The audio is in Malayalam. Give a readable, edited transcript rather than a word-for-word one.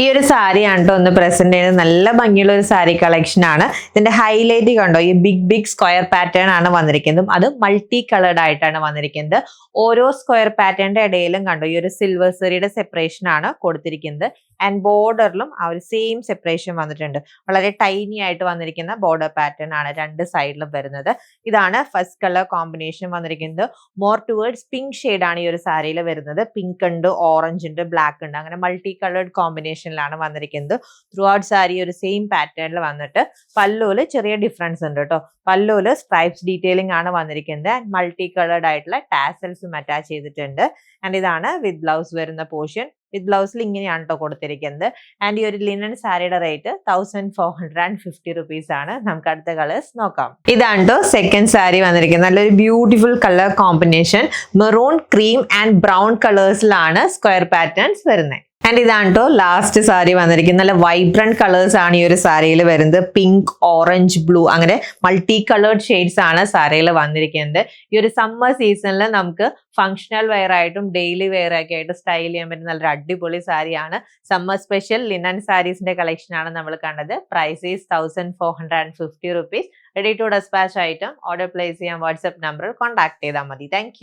ഈ ഒരു സാരിയാണ് ട്ടോ ഒന്ന് പ്രസന്റ് ചെയ്യുന്നത്. നല്ല ഭംഗിയുള്ള ഒരു സാരി കളക്ഷൻ ആണ്. ഇതിന്റെ ഹൈലൈറ്റ് കണ്ടോ, ഈ ബിഗ് സ്ക്വയർ പാറ്റേൺ ആണ് വന്നിരിക്കുന്നത്. അത് മൾട്ടി കളേർഡ് ആയിട്ടാണ് വന്നിരിക്കുന്നത്. ഓരോ സ്ക്വയർ പാറ്റേണിന്റെ ഇടയിലും കണ്ടോ ഈ ഒരു സിൽവർ സെറിയുടെ സെപ്പറേഷൻ ആണ് കൊടുത്തിരിക്കുന്നത്. ആൻഡ് ബോർഡറിലും ആ ഒരു സെയിം സെപ്പറേഷൻ വന്നിട്ടുണ്ട്. വളരെ ടൈനി ആയിട്ട് വന്നിരിക്കുന്ന ബോർഡർ പാറ്റേൺ ആണ് രണ്ട് സൈഡിലും വരുന്നത്. ഇതാണ് ഫസ്റ്റ് കളർ കോമ്പിനേഷൻ വന്നിരിക്കുന്നത്. മോർ ടുവേർഡ്സ് പിങ്ക് ഷെയ്ഡ് ആണ് ഈ ഒരു സാരിയിൽ വരുന്നത്. പിങ്ക് ഉണ്ട്, ഓറഞ്ച് ഉണ്ട്, ബ്ലാക്ക് ഉണ്ട്, അങ്ങനെ മൾട്ടി കളേർഡ് കോമ്പിനേഷനിലാണ് വന്നിരിക്കുന്നത്. ത്രൂ ഔട്ട് സാരി ഒരു സെയിം പാറ്റേണിൽ വന്നിട്ട് പല്ലുവിൽ ചെറിയ ഡിഫറൻസ് ഉണ്ട് കേട്ടോ. പല്ലുവിൽ സ്ട്രൈപ്സ് ഡീറ്റെയിലിംഗ് ആണ് വന്നിരിക്കുന്നത്. ആൻഡ് മൾട്ടി കളേർഡ് ആയിട്ടുള്ള ടാസൽസും അറ്റാച്ച് ചെയ്തിട്ടുണ്ട്. ആൻഡ് ഇതാണ് വിത്ത് ബ്ലൗസ് വരുന്ന പോർഷൻ. വിത്ത് ബ്ലൗസിൽ ഇങ്ങനെയാണ് കേട്ടോ കൊടുത്തിരിക്കുന്നത്. ആൻഡ് ഈ ഒരു ലിനൻ സാരിയുടെ റേറ്റ് 1450 റുപ്പീസ് ആണ്. നമുക്ക് അടുത്ത കളേഴ്സ് നോക്കാം. ഇതാണ് കേട്ടോ സെക്കൻഡ് സാരി വന്നിരിക്കുന്നത്. നല്ലൊരു beautiful colour combination. Maroon, cream and brown കളേഴ്സിലാണ് സ്ക്വയർ പാറ്റേൺസ് വരുന്നത്. ആൻഡ് ഇതാണ് കേട്ടോ ലാസ്റ്റ് സാരി വന്നിരിക്കുന്നത്. നല്ല വൈബ്രന്റ് കളേഴ്സ് ആണ് ഈ ഒരു സാരിയിൽ വരുന്നത്. പിങ്ക്, ഓറഞ്ച്, ബ്ലൂ, അങ്ങനെ മൾട്ടി കളേർഡ് ഷെയ്ഡ്സ് ആണ് സാരിയിൽ വന്നിരിക്കുന്നത്. ഈ ഒരു സമ്മർ സീസണിൽ നമുക്ക് ഫങ്ഷണൽ വെയർ ആയിട്ടും ഡെയിലി വെയർ ഒക്കെ ആയിട്ട് സ്റ്റൈൽ ചെയ്യാൻ പറ്റുന്ന നല്ലൊരു അടിപൊളി സാരിയാണ്. സമ്മർ സ്പെഷ്യൽ ലിനൻ സാരീസിന്റെ കളക്ഷൻ ആണ് നമ്മൾ കണ്ടത്. Price is 1450 rupees. Ready to despatch item order place ചെയ്യാൻ വാട്സ്ആപ്പ് നമ്പറിൽ കോൺടാക്ട് ചെയ്താൽ മതി. താങ്ക്